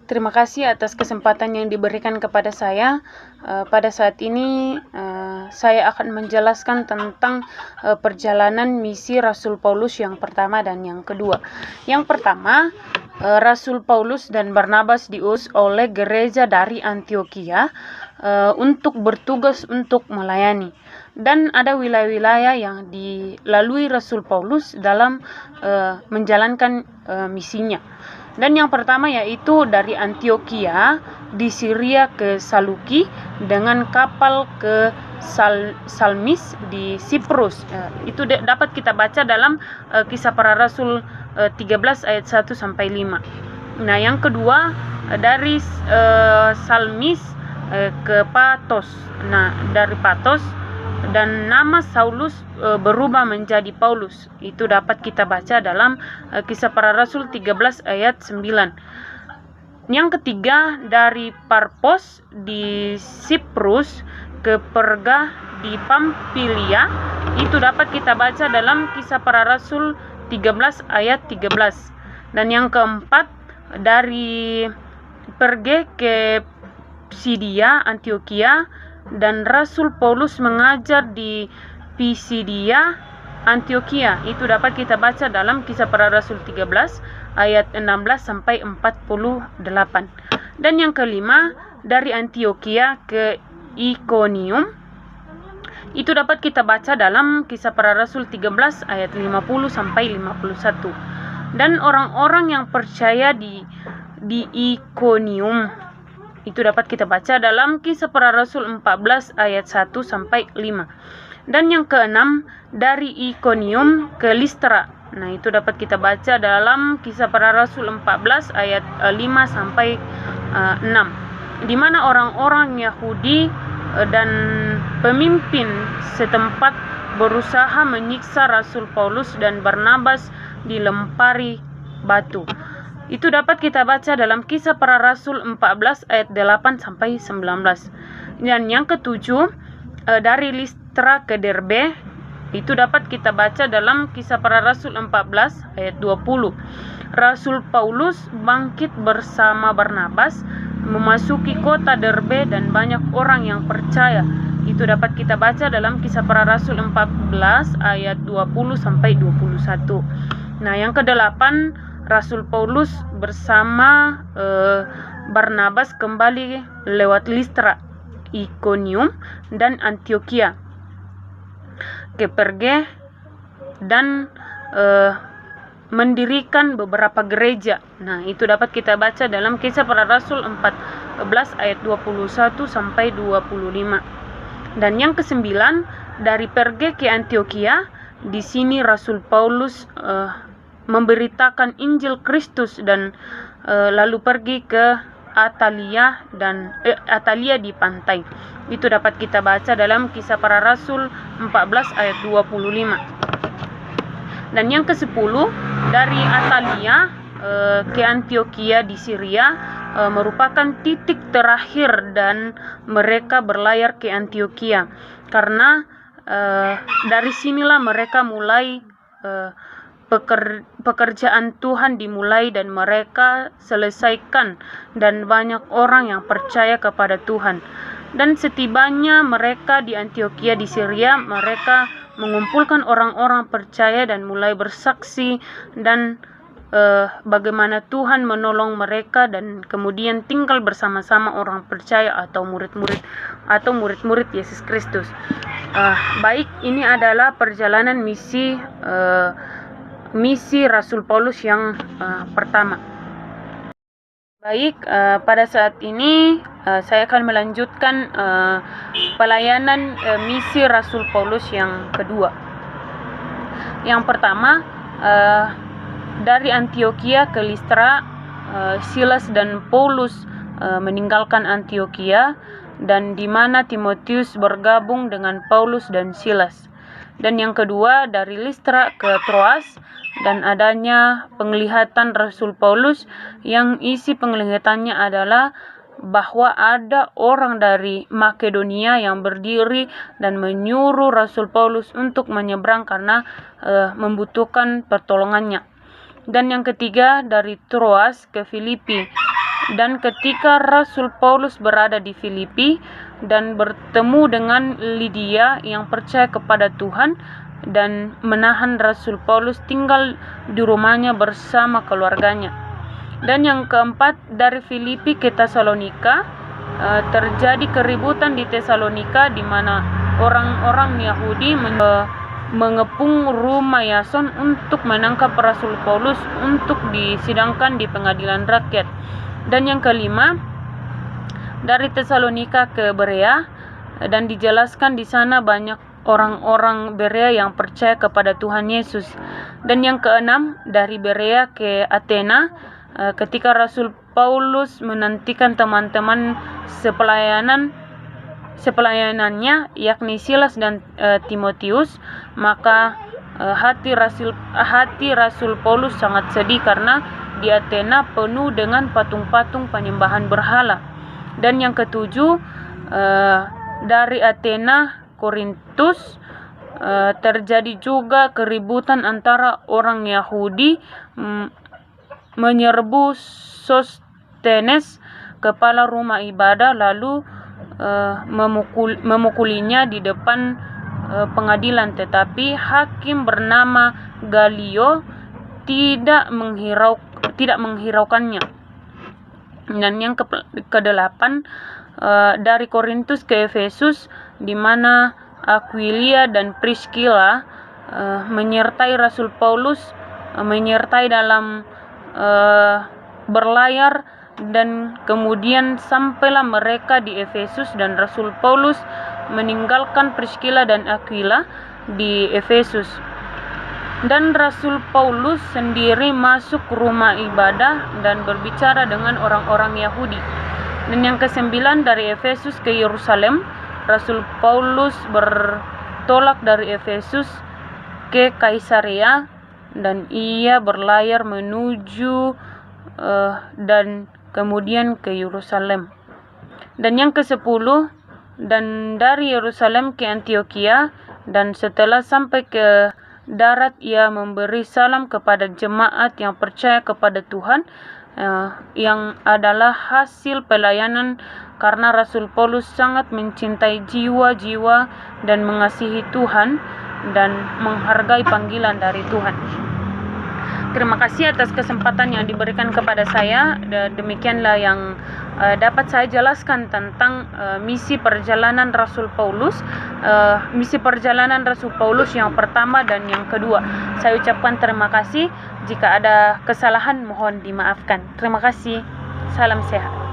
Terima kasih atas kesempatan yang diberikan kepada saya. Pada saat ini saya akan menjelaskan tentang perjalanan misi Rasul Paulus yang pertama dan yang kedua. Yang pertama, Rasul Paulus dan Barnabas diutus oleh gereja dari Antioquia untuk bertugas untuk melayani. Dan ada wilayah-wilayah yang dilalui Rasul Paulus dalam menjalankan misinya. Dan yang pertama yaitu dari Antioquia di Syria ke Saluki dengan kapal ke Salmis di Siprus. Itu dapat kita baca dalam Kisah Para Rasul 13 ayat 1 sampai 5. Nah, yang kedua dari Salmis ke Patos. Nah, dari Patos dan nama Saulus berubah menjadi Paulus. Itu dapat kita baca dalam Kisah Para Rasul 13 ayat 9. Yang ketiga dari Parpos di Siprus ke Perga di Pamfilia. Itu dapat kita baca dalam Kisah Para Rasul 13 ayat 13. Dan yang keempat dari Perge ke Pisidia, Antioquia, dan Rasul Paulus mengajar di Pisidia, Antioquia. Itu dapat kita baca dalam Kisah Para Rasul 13 ayat 16 sampai 48. Dan yang kelima dari Antioquia ke Ikonium. Itu dapat kita baca dalam Kisah Para Rasul 13 ayat 50 sampai 51. Dan orang-orang yang percaya di Ikonium itu dapat kita baca dalam Kisah Para Rasul 14 ayat 1 sampai 5. Dan yang keenam dari Ikonium ke Listra. Nah, itu dapat kita baca dalam Kisah Para Rasul 14 ayat 5 sampai 6. Di mana orang-orang Yahudi dan pemimpin setempat berusaha menyiksa Rasul Paulus dan Barnabas dilempari batu. Itu dapat kita baca dalam Kisah Para Rasul 14 ayat 8 sampai 19. Dan yang ketujuh dari Listra ke Derbe. Itu dapat kita baca dalam Kisah Para Rasul 14 ayat 20. Rasul Paulus bangkit bersama Barnabas memasuki kota Derbe dan banyak orang yang percaya. Itu dapat kita baca dalam Kisah Para Rasul 14 ayat 20 sampai 21. Nah, yang kedelapan Rasul Paulus bersama Barnabas kembali lewat Listra, Ikonium, dan Antioquia ke Perge dan mendirikan beberapa gereja. Nah, itu dapat kita baca dalam Kisah Para Rasul 14 ayat 21 sampai 25. Dan yang kesembilan dari Perge ke Antioquia. Di sini Rasul Paulus memberitakan Injil Kristus dan lalu pergi ke Atalia di pantai. Itu dapat kita baca dalam Kisah Para Rasul 14 ayat 25. Dan yang ke-10 dari Atalia ke Antioquia di Syria merupakan titik terakhir dan mereka berlayar ke Antioquia karena dari sinilah mereka mulai pekerjaan Tuhan dimulai dan mereka selesaikan dan banyak orang yang percaya kepada Tuhan. Dan setibanya mereka di Antioquia di Syria, mereka mengumpulkan orang-orang percaya dan mulai bersaksi dan bagaimana Tuhan menolong mereka dan kemudian tinggal bersama-sama orang percaya atau murid-murid Yesus Kristus. Baik, ini adalah perjalanan misi Rasul Paulus yang pertama. Baik, pada saat ini saya akan melanjutkan pelayanan misi Rasul Paulus yang kedua. Yang pertama dari Antioquia ke Listra, Silas dan Paulus meninggalkan Antioquia dan di mana Timotius bergabung dengan Paulus dan Silas. Dan yang kedua dari Listra ke Troas dan adanya penglihatan Rasul Paulus yang isi penglihatannya adalah bahwa ada orang dari Makedonia yang berdiri dan menyuruh Rasul Paulus untuk menyeberang karena membutuhkan pertolongannya. Dan yang ketiga dari Troas ke Filipi Dan ketika Rasul Paulus berada di Filipi dan bertemu dengan Lydia yang percaya kepada Tuhan, dan menahan Rasul Paulus tinggal di rumahnya bersama keluarganya. Dan yang keempat, dari Filipi ke Tesalonika, terjadi keributan di Tesalonika di mana orang-orang Yahudi mengepung rumah Yason untuk menangkap Rasul Paulus untuk disidangkan di pengadilan rakyat. Dan yang kelima, dari Tesalonika ke Berea, dan dijelaskan di sana banyak orang-orang Berea yang percaya kepada Tuhan Yesus. Dan yang keenam, dari Berea ke Athena, ketika Rasul Paulus menantikan teman-teman sepelayanannya, yakni Silas dan Timotius, maka hati Rasul Paulus sangat sedih karena di Athena penuh dengan patung-patung penyembahan berhala. Dan yang ketujuh, dari Athena Korintus terjadi juga keributan antara orang Yahudi menyerbu Sostenes, kepala rumah ibadah, lalu memukulinya di depan pengadilan, tetapi hakim bernama Galio tidak menghiraukannya. Dan yang kedelapan, dari Korintus ke Efesus, di mana Aquilia dan Priscilla menyertai Rasul Paulus, menyertai dalam berlayar, dan kemudian sampailah mereka di Efesus, dan Rasul Paulus meninggalkan Priscilla dan Aquila di Efesus. Dan Rasul Paulus sendiri masuk rumah ibadah dan berbicara dengan orang-orang Yahudi. Dan yang kesembilan, dari Efesus ke Yerusalem, Rasul Paulus bertolak dari Efesus ke Kaisarea, dan ia berlayar menuju dan kemudian ke Yerusalem. Dan yang ke-10, dan dari Yerusalem ke Antioquia, dan setelah sampai ke darat ia memberi salam kepada jemaat yang percaya kepada Tuhan, yang adalah hasil pelayanan karena Rasul Paulus sangat mencintai jiwa-jiwa dan mengasihi Tuhan dan menghargai panggilan dari Tuhan. Terima kasih atas kesempatan yang diberikan kepada saya. Demikianlah yang dapat saya jelaskan tentang misi perjalanan Rasul Paulus, yang pertama dan yang kedua. Saya ucapkan terima kasih. Jika ada kesalahan mohon dimaafkan. Terima kasih. Salam sehat.